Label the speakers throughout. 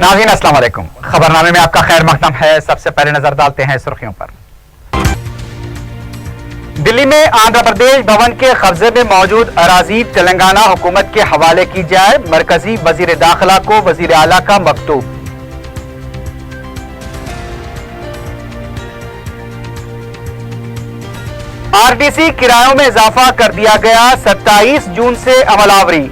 Speaker 1: नाज़रीन अस्सलाम वालेकुम। खबरनामे में आपका खैर मकदम है। सबसे पहले नजर डालते हैं सुर्खियों पर। दिल्ली में आंध्र प्रदेश भवन के कब्जे में मौजूद अराजी तेलंगाना हुकूमत के हवाले की जाए। मरकजी वजीर दाखिला को वजीर आला का मकतूब। आरटीसी किरायों में इजाफा कर दिया गया। 27 जून से अमलावरी।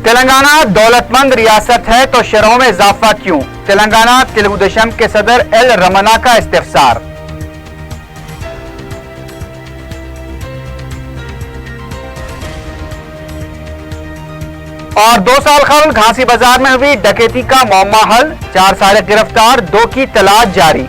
Speaker 1: तेलंगाना दौलतमंद रियासत है तो शरहों में इजाफा क्यों? तेलंगाना तेलुगु देशम के सदर एल रमना का इस्तिफसार। और 2 साल कबल घासी बाजार में हुई डकैती का मौमा हल। 4 साले गिरफ्तार, 2 की तलाश जारी।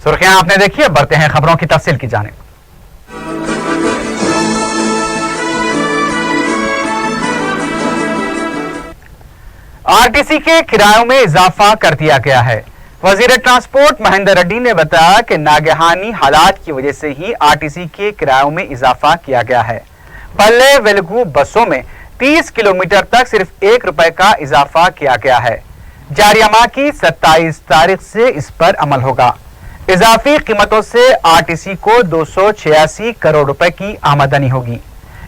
Speaker 1: सुर्खियां आपने देखी, अब बढ़ते हैं खबरों की तफसील की जानिब। आरटीसी के किरायों में इजाफा कर दिया गया है। वजीर ट्रांसपोर्ट महेंद्र रेड्डी ने बताया कि नागहानी हालात की वजह से ही आरटीसी के किरायों में इजाफा किया गया है। पल्ले वेलगू बसों में 30 किलोमीटर तक सिर्फ 1 रुपए का इजाफा किया गया है। जारी माह की 27 तारीख से इस पर अमल होगा। इजाफी कीमतों से आरटीसी को 286 करोड़ रुपए की आमदनी होगी।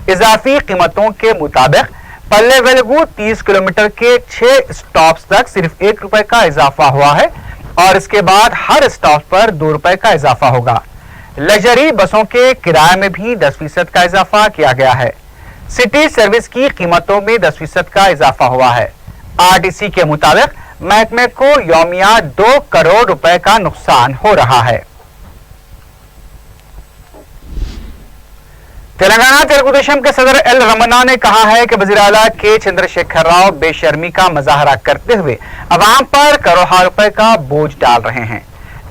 Speaker 1: इजाफी कीमतों के मुताबिक पल्ले वेलगू 30 किलोमीटर के 6 स्टॉप्स तक सिर्फ 1 रुपए का इजाफा हुआ है और इसके बाद हर स्टॉप पर 2 रुपए का इजाफा होगा। लग्जरी बसों के किराए में भी 10% का इजाफा किया गया है। सिटी सर्विस की कीमतों में 10% का इजाफा हुआ है। आरटीसी के मुताबिक महकमे को यौमिया 2 करोड़ रुपए का नुकसान हो रहा है। तेलंगाना तेलुगु देशम के सदर एल रमना ने कहा है कि वज़ीर आला के चंद्रशेखर राव बेशर्मी का मुजाहरा करते हुए अवाम पर करोड़ों रुपए का बोझ डाल रहे हैं।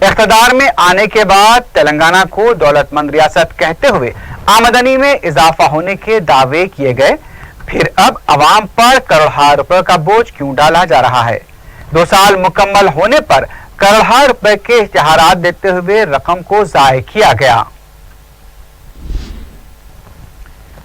Speaker 1: इख्तिदार में आने के बाद तेलंगाना को दौलतमंद रियासत कहते हुए आमदनी में इजाफा होने के दावे किए गए, फिर अब अवाम पर करोड़ों रुपए का बोझ क्यों डाला जा रहा है? 2 साल मुकम्मल होने पर करोड़ों रुपए के इश्तिहारात देते हुए रकम को जाय किया गया।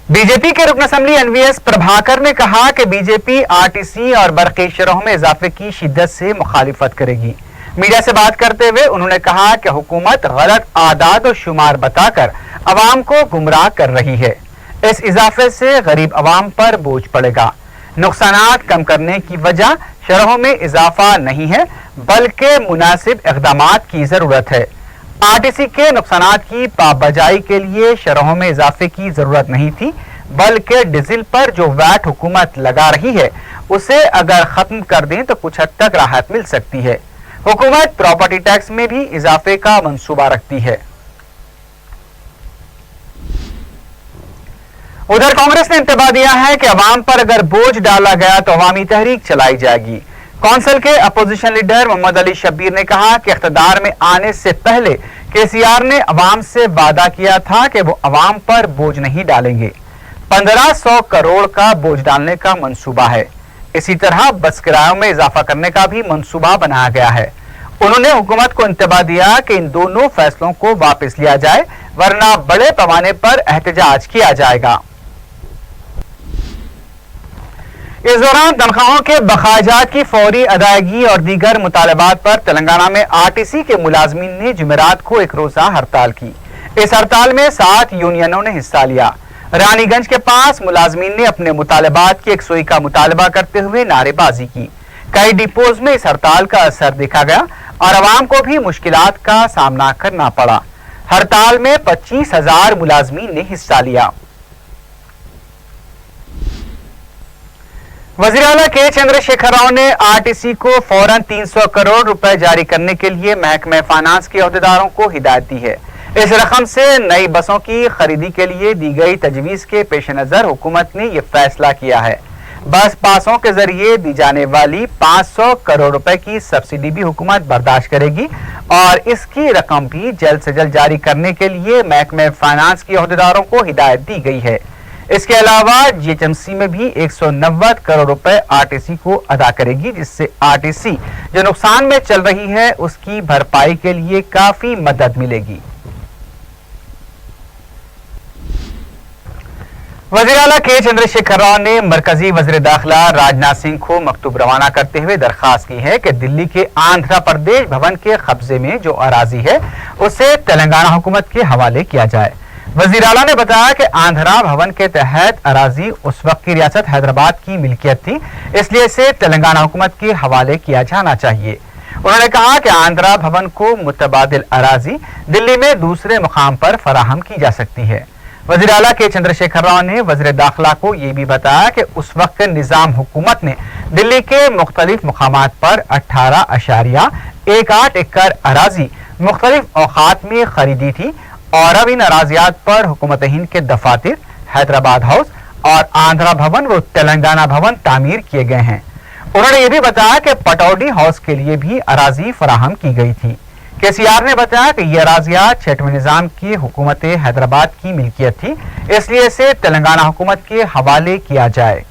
Speaker 1: बीजेपी के रुकन असम्बली एनवीएस प्रभाकर ने कहा कि बीजेपी आरटीसी और बरक़ी शरहों में इजाफे की शिद्दत से मुखालिफत करेगी। मीडिया से बात करते हुए उन्होंने कहा कि हुकूमत गलत आदाद और शुमार बताकर अवाम को गुमराह कर रही है। इस इजाफे से गरीब अवाम पर बोझ पड़ेगा। नुकसानात कम करने की वजह शरहों में इजाफा नहीं है बल्कि मुनासिब इक़दामात की जरूरत है। आरटीसी के नुकसानात की पाबजाई के लिए शरहों में इजाफे की जरूरत नहीं थी, बल्कि डीजल पर जो वैट हुकूमत लगा रही है उसे अगर खत्म कर दें तो कुछ हद तक राहत मिल सकती है। हुकूमत प्रॉपर्टी टैक्स में भी इजाफे का मंसूबा रखती है। उधर कांग्रेस ने इंतबाह दिया है कि अवाम पर अगर बोझ डाला गया तो अवामी तहरीक चलाई जाएगी। कौंसिल के अपोजिशन लीडर मोहम्मद अली शब्बीर ने कहा कि इख्तिदार में आने से पहले केसीआर ने अवाम से वादा किया था कि वो अवाम पर बोझ नहीं डालेंगे। 1500 करोड़ का बोझ डालने का मंसूबा है। इसी तरह बस किरायों में इजाफा करने का भी मंसूबा बनाया गया है। उन्होंने हुकूमत को इंतबाह दिया कि इन दोनों फैसलों को वापस लिया जाए, वरना बड़े पैमाने पर एहतजाज किया जाएगा। इस दौरान तनख्वाहों के बकायाजात की फौरी अदायगी और दीगर मुतालबात पर तेलंगाना में आरटीसी के मुलाजमीन ने जुमेरात को एक रोजा हड़ताल की। इस हड़ताल में 7 यूनियनों ने हिस्सा लिया। रानीगंज के पास मुलाजमीन ने अपने मुतालबात की यकसुई का मुतालबा करते हुए नारेबाजी की। कई डिपोज में इस हड़ताल का असर देखा गया और अवाम को भी मुश्किलात का सामना करना पड़ा। हड़ताल में 25,000 मुलाजमीन ने हिस्सा लिया। वज़ीर आला के चंद्रशेखर राव ने आरटीसी को फौरन 300 करोड़ रुपए जारी करने के लिए महकमे फाइनेंस के अहदेदारों को हिदायत दी है। इस रकम से नई बसों की खरीदी के लिए दी गई तजवीज के पेश नजर हुकूमत ने यह फैसला किया है। बस पासों के जरिए दी जाने वाली 500 करोड़ रुपए की सब्सिडी भी हुकूमत बर्दाश्त करेगी और इसकी रकम भी जल्द से जल्द जारी करने के लिए महकमे फाइनेंस के अहदेदारों को हिदायत दी गई है। इसके अलावा जीएचएमसी में भी 190 करोड़ रुपए आरटीसी को अदा करेगी, जिससे आरटीसी जो नुकसान में चल रही है उसकी भरपाई के लिए काफी मदद मिलेगी। वज़ीर आला के चंद्रशेखर राव ने मरकजी वज़ीर दाखिला राजनाथ सिंह को मकतूब रवाना करते हुए दरखास्त की है कि दिल्ली के आंध्र प्रदेश भवन के कब्जे में जो अराजी है उसे तेलंगाना हुकूमत के हवाले किया जाए। वज़ीर आला ने बताया कि आंध्रा भवन के तहत अराजी उस वक्त की रियासत हैदराबाद की मिल्कियत थी, इसलिए इसे तेलंगाना हुकूमत के हवाले किया जाना चाहिए। उन्होंने कहा कि आंध्रा भवन को मुतबादिल अराजी दिल्ली में दूसरे मुकाम पर फराहम की जा सकती है। वज़ीर आला के चंद्रशेखर राव ने वज़ीर दाखिला को यह भी बताया कि उस वक्त निज़ाम हुकूमत ने दिल्ली के मुख्तलिफ मुकामात पर 18.18 एकड़ अराजी मुख्तलिफ औकात में खरीदी थी और अब इन अराजियात पर हुकूमत हिंद के दफातर, हैदराबाद हाउस और आंध्रा भवन व तेलंगाना भवन तामीर किए गए हैं। उन्होंने ये भी बताया कि पटौडी हाउस के लिए भी अराजी फराहम की गई थी। केसीआर ने बताया कि ये अराजियात छठवें निजाम की हुकूमत हैदराबाद की मिल्कियत थी, इसलिए इसे तेलंगाना हुकूमत के हवाले किया जाए।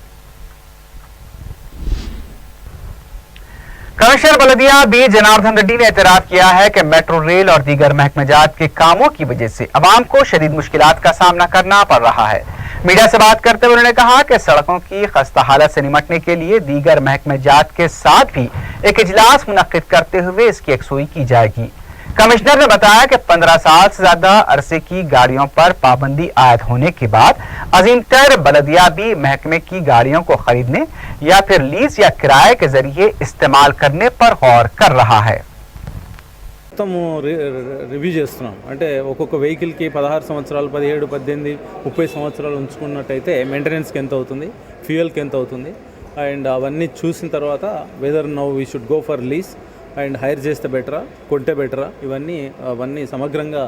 Speaker 1: कमिश्नर बलदिया बी जनार्दन रेड्डी ने एतराफ किया है कि मेट्रो रेल और दीगर महकमेजात के कामों की वजह से अवाम को शदीद मुश्किलात का सामना करना पड़ रहा है। मीडिया से बात करते हुए उन्होंने कहा कि सड़कों की खस्ता हालत से निमटने के लिए दीगर महकमेजात के साथ भी एक इजलास मुनक्किद करते हुए इसकी यकसुई की जाएगी। कमिश्नर ने बताया कि 15 साल से ज्यादा अरसे की गाड़ियों पर पाबंदी आयद होने के बाद अजीमतर बलदिया भी महकमे की गाड़ियों को खरीदने या फिर लीज या किराए के जरिए इस्तेमाल करने पर गौर कर रहा है।
Speaker 2: రివ్యూ చేస్తున్నాం అంటే ఒక్కొక్క వెహికల్కి 16 సంవత్సరాలు 17 18 30 సంవత్సరాలు ఉంచుకున్నట్టయితే మెయింటెనెన్స్కి ఎంత అవుతుంది, ఫ్యూయల్కి ఎంత అవుతుంది అండ్ అవన్నీ చూసిన తర్వాత weather now we should go for lease and hire చేస్తే బెటరా కొంటే బెటరా అవన్నీ సమగ్రంగా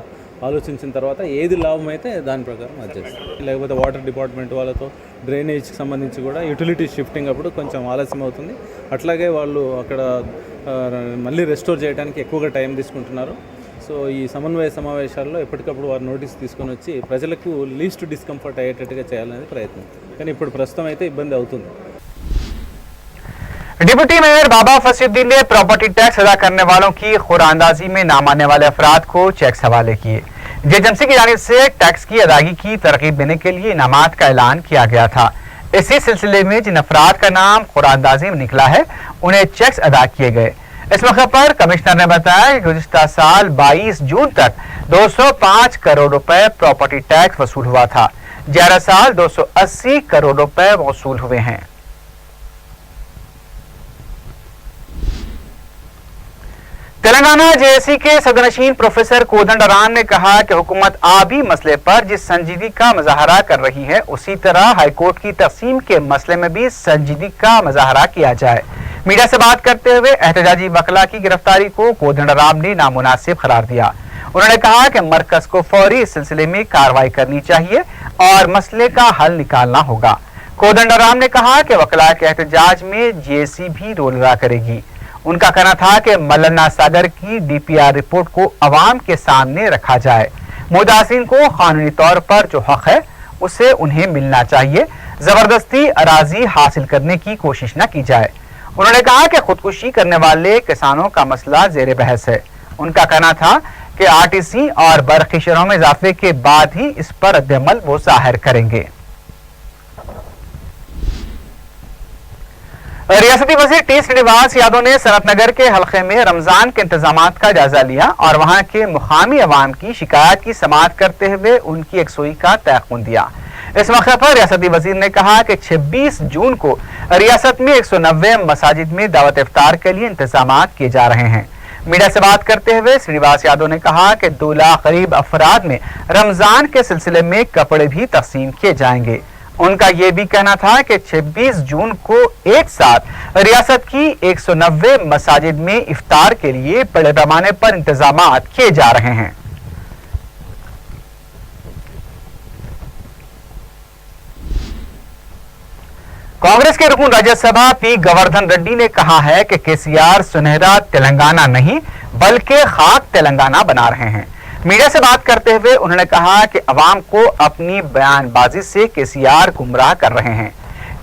Speaker 2: ఆలోచించిన తర్వాత ఏది లాభం అయితే దాని ప్రకారం అది చేస్తాం. లేకపోతే వాటర్ డిపార్ట్మెంట్ వాళ్ళతో డ్రైనేజ్కి సంబంధించి కూడా యూటిలిటీ షిఫ్టింగ్ అప్పుడు కొంచెం ఆలస్యం అవుతుంది. అట్లాగే వాళ్ళు అక్కడ మళ్ళీ రెస్టోర్ చేయడానికి ఎక్కువగా టైం తీసుకుంటున్నారు. సో ఈ సమన్వయ సమావేశాల్లో ఎప్పటికప్పుడు వారు నోటీస్ తీసుకొని వచ్చి ప్రజలకు లీస్ట్ డిస్కంఫర్ట్ అయ్యేటట్టుగా చేయాలనేది ప్రయత్నం. కానీ ఇప్పుడు ప్రస్తుతం అయితే ఇబ్బంది అవుతుంది.
Speaker 1: डिप्टी मेयर बाबा फसीउद्दीन ने प्रॉपर्टी टैक्स अदा करने वालों की खुरानंदाजी में नाम आने वाले अफराद को चेक्स हवाले किए। जीएचएमसी की जानिब से टैक्स की अदायगी की तरकीब देने के लिए इनामात का ऐलान किया गया था। इसी सिलसिले में जिन अफराद का नाम खुरानंदाजी में निकला है उन्हें चेक्स अदा किए गए। इस मौके पर कमिश्नर ने बताया कि गुज़िश्ता साल 22 जून तक 205 करोड़ रुपए प्रॉपर्टी टैक्स वसूल हुआ था। 11 साल 280 करोड़ रुपए वसूल हुए हैं। तेलंगाना जेएसी के सदरनशीन प्रोफेसर कोदंडराम ने कहा कि हुकूमत आबी मसले पर जिस संजीदगी का मुजाहरा कर रही है उसी तरह हाईकोर्ट की तकसीम के मसले में भी संजीदगी का मुजाहरा किया जाए। मीडिया से बात करते हुए एहतजाजी वकला की गिरफ्तारी को कोदंडराम ने नामुनासिब करार दिया। उन्होंने कहा कि मरकज को फौरी इस सिलसिले में कार्रवाई करनी चाहिए और मसले का हल निकालना होगा। कोदंडराम ने कहा कि वकला के एहतजाज में जेएसी भी रोल अदा करेगी। उनका कहना था कि मल्लना सागर की डीपीआर रिपोर्ट को अवाम के सामने रखा जाए। मुतासिन को कानूनी तौर पर जो हक है उसे उन्हें मिलना चाहिए। जबरदस्ती अराजी हासिल करने की कोशिश न की जाए। उन्होंने कहा कि खुदकुशी करने वाले किसानों का मसला जेर बहस है। उनका कहना था कि आरटीसी और बरखी शरहों में इजाफे के बाद ही इस पर रद्दअमल वो जाहिर करेंगे। रियासती वज़ीर टी श्रीनिवास यादव ने सनत नगर के हल्के में रमजान के इंतजामात का जायजा लिया और वहां के मुकामी अवाम की शिकायत की समाअत करते हुए उनकी यकसुई का तयक़ुन दिया। इस मौके पर रियासती वज़ीर ने कहा कि 26 जून को रियासत में 190 मसाजिद में दावत इफ्तार के लिए इंतजामात किए जा रहे हैं। मीडिया से बात करते हुए श्रीनिवास यादव ने कहा कि 2 लाख करीब अफराद में रमजान के सिलसिले में कपड़े भी तकसीम किए जाएंगे। उनका ये भी कहना था कि 26 जून को एक साथ रियासत की 190 मसाजिद में इफ्तार के लिए बड़े पैमाने पर इंतजामात किए जा रहे हैं। कांग्रेस के रुकन राज्यसभा पी गोवर्धन रेड्डी ने कहा है कि केसीआर सुनहरा तेलंगाना नहीं बल्कि खाक तेलंगाना बना रहे हैं। मीडिया से बात करते हुए उन्होंने कहा कि अवाम को अपनी बयानबाजी से केसीआर गुमराह कर रहे हैं।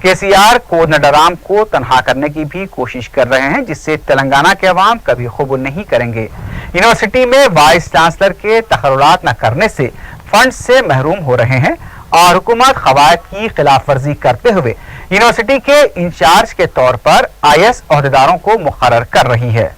Speaker 1: केसीआर को नडराम को तनहा करने की भी कोशिश कर रहे हैं, जिससे तेलंगाना के अवाम कभी कबूल नहीं करेंगे। यूनिवर्सिटी में वाइस चांसलर के तकर्रुरात न करने से फंड से महरूम हो रहे हैं और हुकूमत कवायद की खिलाफ वर्जी करते हुए यूनिवर्सिटी के इंचार्ज के तौर पर आईएएस ओहदेदारों को मुकर्रर कर रही है।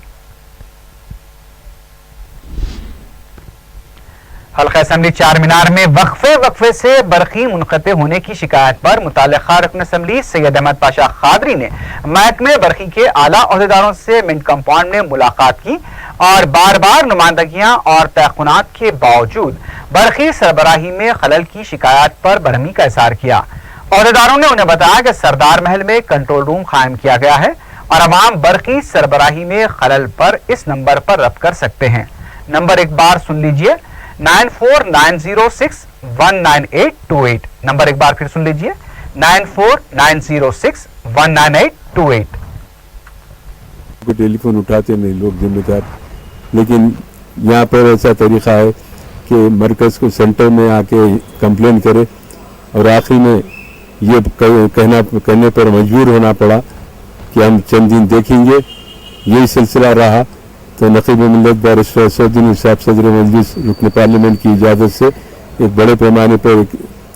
Speaker 1: हल्का असेंबली चार मीनार में वक्फे से बरखी मुनक़ते होने की शिकायत पर मुताल्लिक़ा रुकन असेंबली सैयद अहमद पाशा खादरी ने महकमे बरखी के आला ओहदेदारों से मिंट कंपाउंड में मुलाकात की और बार बार नुमाइंदगियां और तयक़ुनात के बावजूद बरखी सरबराही में खलल की शिकायत पर बरहमी का इज़हार किया। ओहदेदारों ने उन्हें बताया कि सरदार महल में कंट्रोल रूम कायम किया गया है और अवाम बरखी सरबराही में खलल पर इस नंबर पर रब्त कर सकते हैं। नंबर एक बार सुन लीजिए, 9490619828। नंबर एक बार फिर सुन लीजिए, 9490619828।
Speaker 3: टेलीफोन उठाते नहीं लोग जिम्मेदार, लेकिन यहाँ पर ऐसा तरीका है कि मरकज़ को सेंटर में आके कंप्लेन करे और आखिर में ये कहने पर मजबूर होना पड़ा कि हम चंद दिन देखेंगे। यही सिलसिला रहा तो नक़ीब मिल्लत बैरिस्टर असदुद्दीन साहब सदर मजलिस रुकन पार्लियामेंट की इजाज़त से एक बड़े पैमाने पर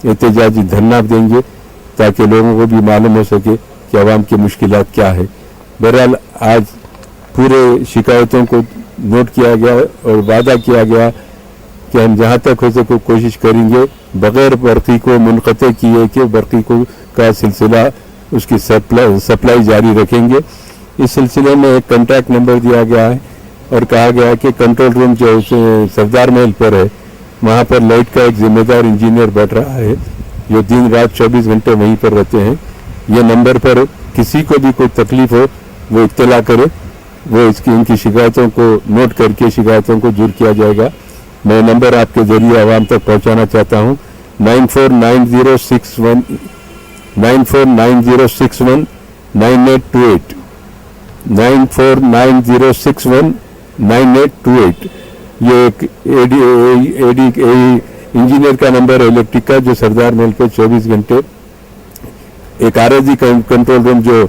Speaker 3: एहतजाजी धरना देंगे ताकि लोगों को भी मालूम हो सके कि आवाम की मुश्किलात क्या है। बहरहाल आज पूरे शिकायतों को नोट किया गया और वादा किया गया कि हम जहाँ तक हो सके कोशिश करेंगे बग़ैर बरक़ी को मुनक़ते किए कि बरक़ी को का सिलसिला उसकी सप्लाई जारी रखेंगे। इस सिलसिले में एक कॉन्टैक्ट नंबर दिया गया है और कहा गया है कि कंट्रोल रूम जो सरदार महल पर है वहाँ पर लाइट का एक जिम्मेदार इंजीनियर बैठ रहा है जो दिन रात 24 घंटे वहीं पर रहते हैं। ये नंबर पर किसी को भी कोई तकलीफ हो वो इत्तला करे, वो इनकी शिकायतों को नोट करके शिकायतों को दूर किया जाएगा। मैं नंबर आपके जरिए आवाम तक पहुँचाना चाहता हूँ, 9490619828 9490619828। ये एक एडी इंजीनियर का नंबर है इलेक्ट्रिक का जो सरदार महल पे 24 घंटे एक आरजी कंट्रोल रूम जो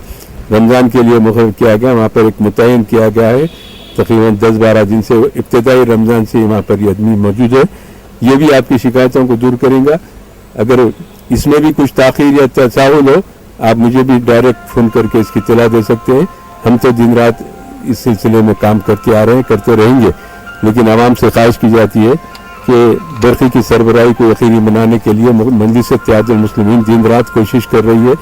Speaker 3: रमज़ान के लिए मुक़र्रर किया गया वहाँ पर एक मुतय्यन किया गया है। तकरीबन 10-12 दिन से इब्तिदाई रमज़ान से वहाँ पर ये आदमी मौजूद है। ये भी आपकी शिकायतों को दूर करेंगे। अगर इसमें भी कुछ ताख़ीर या तसाहुल हो आप मुझे भी डायरेक्ट फ़ोन करके इसकी इत्तला दे सकते हैं। हम तो दिन रात इस सिलसिले में काम करते आ रहे हैं, करते रहेंगे, लेकिन आवाम से ख्वाहिश की जाती है कि बरखी की सरबराही को यकीनी बनाने के लिए मजलिस इत्तेहादुल मुस्लिमीन दिन रात कोशिश कर रही है।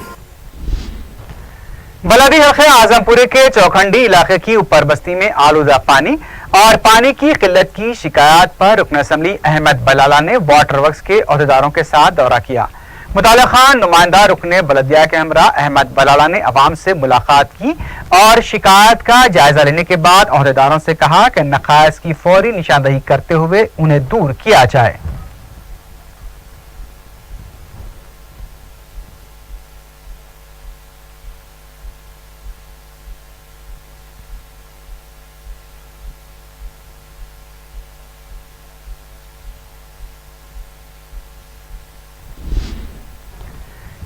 Speaker 1: बलदी हल्के आजमपुरे के चौखंडी इलाके की ऊपर बस्ती में आलूदा पानी और पानी की किल्लत की शिकायत पर रुकन असेंबली अहमद बलाला ने वाटर वर्क्स के ओहदेदारों के साथ दौरा किया। मुताल्लिक़ा नुमाइंदा रुकन बलदिया के हमरा अहमद बलाला ने अवाम से मुलाकात की और शिकायत का जायजा लेने के बाद ओहदेदारों से कहा कि नक़ाइस की फौरी निशानदही करते हुए उन्हें दूर किया जाए।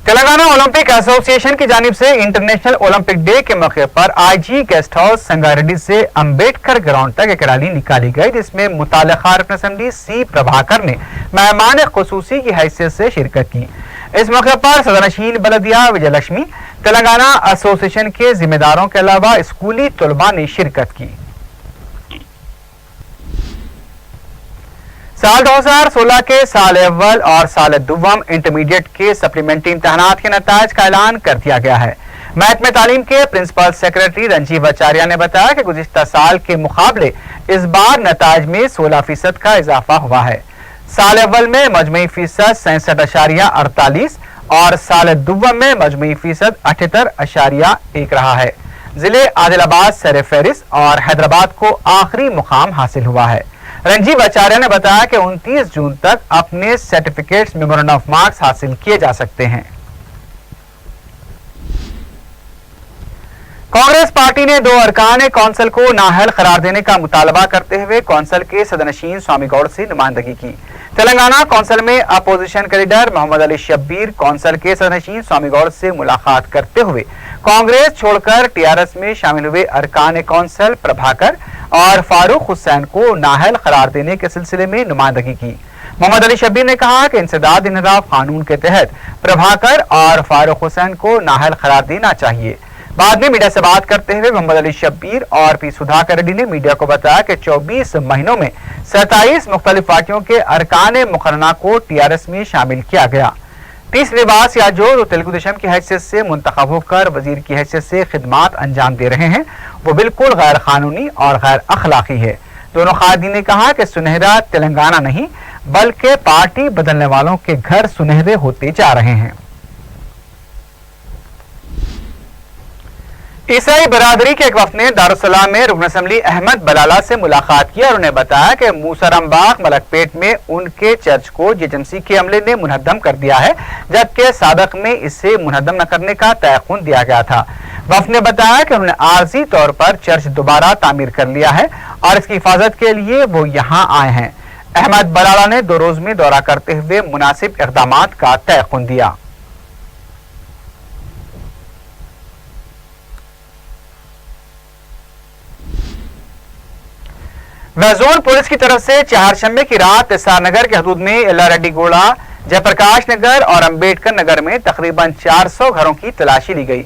Speaker 1: तेलंगाना ओलंपिक एसोसिएशन की जानिब से इंटरनेशनल ओलंपिक डे के मौके पर आईजी गेस्ट हाउस संगारेड्डी से अंबेडकर ग्राउंड तक एक रैली निकाली गई, जिसमें मुताल्लिक़ा रुकन असेंबली सी प्रभाकर ने मेहमान खुसूसी की हैसियत से शिरकत की। इस मौके पर सदरनशीन बलदिया विजयलक्ष्मी, तेलंगाना एसोसिएशन के जिम्मेदारों के अलावा स्कूली तलबा ने शिरकत की। साल 2016 के साल अव्वल और साल दुव्वम इंटरमीडिएट के सप्लीमेंट्री इम्तहानात के नताइज का ऐलान कर दिया गया है। महकमे तालीम के प्रिंसिपल सेक्रेटरी रंजीव आचार्य ने बताया कि गुज़िश्ता साल के मुकाबले इस बार नताइज में 16% का इजाफा हुआ है। साल अव्वल में मजमूई फीसद 67.48 और साल दुव्वम में मजमूई फीसद 78.1 रहा है। जिले आदिलाबाद सर फहरिस्त और हैदराबाद को आखिरी मुकाम हासिल हुआ है। रंजीव आचार्य ने बताया कि 29 जून तक अपने सर्टिफिकेट्स मेमोरेंडम ऑफ मार्क्स हासिल किए जा सकते हैं। कांग्रेस पार्टी ने 2 अरकान कौंसिल को नाअहल करार देने का मुतालबा करते हुए कौंसिल के सदरनशीन स्वामी गौड़ से नुमाइंदगी की। तेलंगाना कौंसिल में अपोजिशन के लीडर मोहम्मद अली शब्बीर कौंसिल के सदरनशीन स्वामी गौड़ से मुलाकात करते हुए कांग्रेस छोड़कर टीआरएस में शामिल हुए अरकान कौंसिल प्रभाकर और फारूक हुसैन को नाअहल करार देने के सिलसिले में नुमाइंदगी की। मोहम्मद अली शब्बीर ने कहा कि इंसदाद इंहिराफ कानून के तहत प्रभाकर और फारूक हुसैन को नाअहल करार देना चाहिए। बाद में मीडिया से बात करते हुए मोहम्मद अली शब्बीर और पी सुधाकर रेड्डी ने मीडिया को बताया कि 24 महीनों में 27 मुख्तलिफ पार्टियों के अरकान मुकर्रना को टीआरएस में शामिल किया गया। 30 लिबास या जो तेलुगु देशम की हैसियत से मुंतखब होकर वजीर की हैसियत से खिदमात अंजाम दे रहे हैं वो बिल्कुल गैर कानूनी और गैर अखलाकी है। दोनों कायदीन ने कहा कि सुनहरा तेलंगाना नहीं बल्कि पार्टी बदलने वालों के घर सुनहरे होते जा रहे हैं। ईसाई बरादरी के एक वफ्द ने दारुस्सलाम में रुकन असम्बली अहमद बलाला से मुलाकात की और उन्हें बताया कि मूसरमबाग मलकपेट में उनके चर्च को जेएचएमसी के अमले ने मुनहद्दम कर दिया है, जबकि सादक में इसे मुनहद्दम न करने का तयख्खुन दिया गया था। वफ्द ने बताया कि उन्होंने आर्जी तौर पर चर्च दोबारा तामीर कर लिया है और इसकी हिफाजत के लिए वो यहाँ आए हैं। अहमद बलाला ने 2 रोज में दौरा करते हुए मुनासिब इक़दामात का तयख्खुन दिया। वेजोन पुलिस की तरफ से चारशंबे की रात एसआर नगर के हदूद में एल्लारेड्डी गोड़ा, जयप्रकाश नगर और अंबेडकर नगर में तकरीबन 400 घरों की तलाशी ली गई।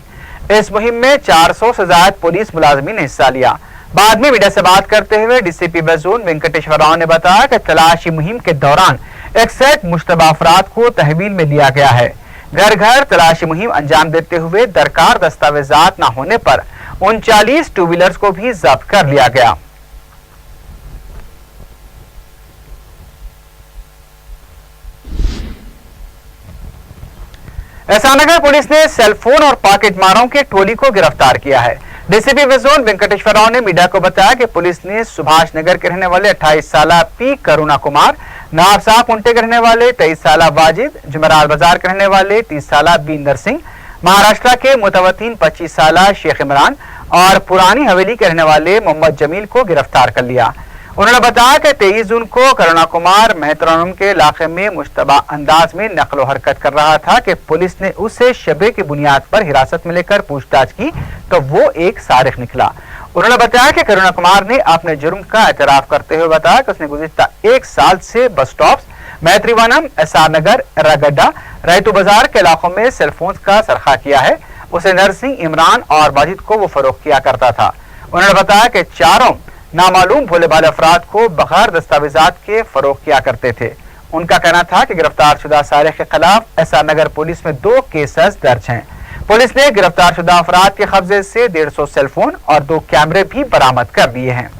Speaker 1: इस मुहिम में 400 से ज्यादा पुलिस मुलाजमीन ने हिस्सा लिया। बाद में मीडिया से बात करते हुए डीसीपी वेजोन वेंकटेश्वर राव ने बताया कि तलाशी मुहिम के दौरान 61 मुश्तबा अफराद को तहवील में लिया गया है। घर घर तलाशी मुहिम अंजाम देते हुए दरकार दस्तावेजात न होने पर 39 टू व्हीलर्स को भी जब्त कर लिया गया। एहसानगर पुलिस ने सेलफोन और पॉकेट मारों के टोली को गिरफ्तार किया है। डीसीपी वेजोन वेंकटेश्वर राव ने मीडिया को बताया कि पुलिस ने सुभाष नगर के रहने वाले 28 साल पी करुणा कुमार, नाबसा कुंटे के रहने वाले 23 साल वाजिद, जुमेरात बाजार के रहने वाले 30 साल बी नरसिंह, महाराष्ट्र के मुतवतीन 25 साल शेख इमरान और पुरानी हवेली के रहने वाले मोहम्मद जमील को गिरफ्तार कर लिया। उन्होंने बताया कि 23 जून को करुणा कुमार मेहतरम के इलाके में मुश्तबा अंदाज में नकलो हरकत कर रहा था कि पुलिस ने उसे शबे की बुनियाद पर हिरासत में लेकर पूछताछ की तो वो एक सारिक निकला। उन्होंने बताया कि करुणा कुमार ने अपने जुर्म का एतराफ करते हुए बताया कि उसने गुज़िश्ता 1 साल से बस स्टॉप्स, मैत्रीवनम, एसआर नगर, एर्रागड्डा, रैतू बाजार के इलाकों में सेलफोन का सरखा किया है। उसे नरसिंह, इमरान और वाजिद को वो फरोख्त किया करता था। उन्होंने बताया कि चारों नामालूम भोले भाले अफराद को बगैर दस्तावेजात के फरोख्त किया करते थे। उनका कहना था कि गिरफ्तार शुदा सारिक के खिलाफ एसआर नगर पुलिस में 2 केसेस दर्ज हैं। पुलिस ने गिरफ्तार शुदा अफराद के कब्जे से 150 सेलफोन और 2 कैमरे भी बरामद कर लिए हैं।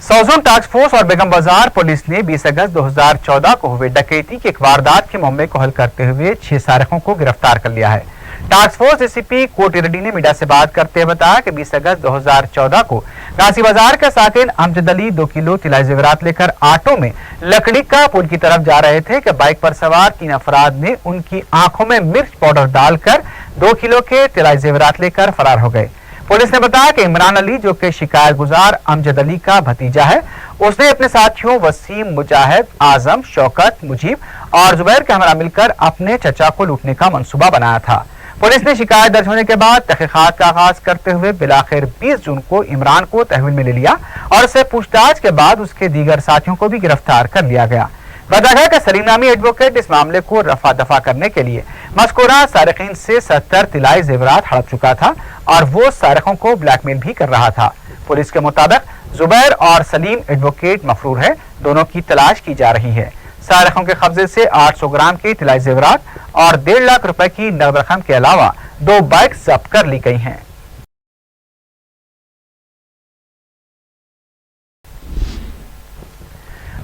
Speaker 1: सौजोन टास्क फोर्स और बेगम बाजार पुलिस ने 20 अगस्त 2014 को हुए डकैती की एक वारदात के मामले को हल करते हुए 6 सारिकों को गिरफ्तार कर लिया है। टास्क फोर्स डीसीपी कोटी रेड्डी ने मीडिया से बात करते हुए बताया कि 20 अगस्त 2014 को गांसी बाजार के साकिन अमजद अली 2 किलो तिलाई जेवरात लेकर ऑटो में लकड़ी का पुल की तरफ जा रहे थे कि बाइक पर सवार 3 अफराद ने उनकी आंखों में मिर्च पाउडर डालकर 2 किलो के तिलाई जेवरात लेकर फरार हो गए। पुलिस ने बताया कि इमरान अली, जो कि शिकायत गुजार अमजद अली का भतीजा है, उसने अपने साथियों वसीम, मुजाहिद, आजम, शौकत, मुजीब और जुबैर के हमरा मिलकर अपने चचा को लूटने का मंसूबा बनाया था। पुलिस ने शिकायत दर्ज होने के बाद तहकीकात का आगाज करते हुए बिलाखिर 20 जून को इमरान को तहवील में ले लिया और उससे पूछताछ के बाद उसके दीगर साथियों को भी गिरफ्तार कर लिया गया। बताया कि सलीम नामी एडवोकेट इस मामले को रफा दफा करने के लिए मज़कूरा सारिकीन से 70 तिलाई जेवरात हड़प चुका था और वो सारिकों को ब्लैकमेल भी कर रहा था। पुलिस के मुताबिक जुबैर और सलीम एडवोकेट मफरूर है, दोनों की तलाश की जा रही है। सारिकों के कब्जे से 800 ग्राम की तिलाई जेवरात और 1.5 लाख रुपए की नकद रकम के अलावा 2 बाइक जब्त कर ली गई हैं।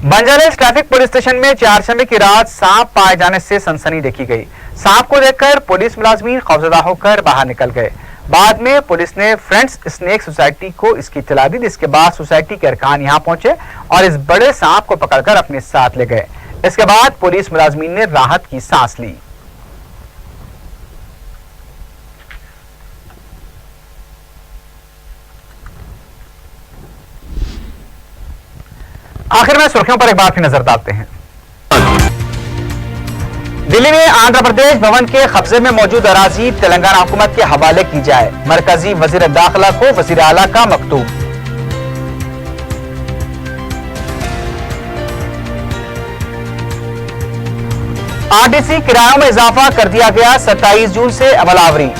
Speaker 1: बंजारा ट्रैफिक पुलिस स्टेशन में चारशंबे की रात सांप पाए जाने से सनसनी देखी गई। सांप को देखकर पुलिस मुलाजमीन खौफजदा होकर बाहर निकल गए। बाद में पुलिस ने फ्रेंड्स स्नेक सोसाइटी को इसकी इत्तला दी, जिसके बाद सोसाइटी के अरकान यहां पहुंचे और इस बड़े सांप को पकड़कर अपने साथ ले गए। इसके बाद पुलिस मुलाजमीन ने राहत की सांस ली। आखिर में सुर्खियों पर एक बार फिर नजर डालते हैं। दिल्ली में आंध्र प्रदेश भवन के कब्जे में मौजूद अराजी तेलंगाना हुकूमत के हवाले की जाए, मरकजी वजीर दाखिला को वजीर आला का मकतूब। आरटीसी किरायों में इजाफा कर दिया गया, 27 जून से अमलावरी।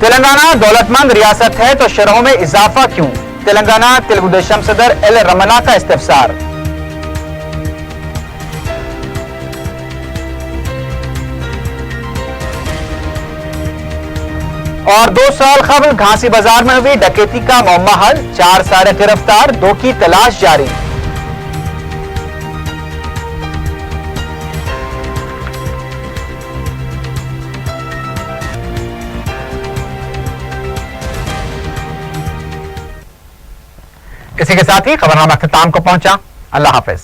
Speaker 1: तेलंगाना दौलतमंद रियासत है तो शरहों में इजाफा क्यों? तेलंगाना तेलुगु देशम सदर एल रमना का इस्तिफसार। और 2 साल कबल घासी बाजार में हुई डकैती का मौमा हल, 4 सारे गिरफ्तार, 2 की तलाश जारी। इसी के साथ ही खबरनामा अख्ताम को पहुंचा। अल्लाह हाफिज।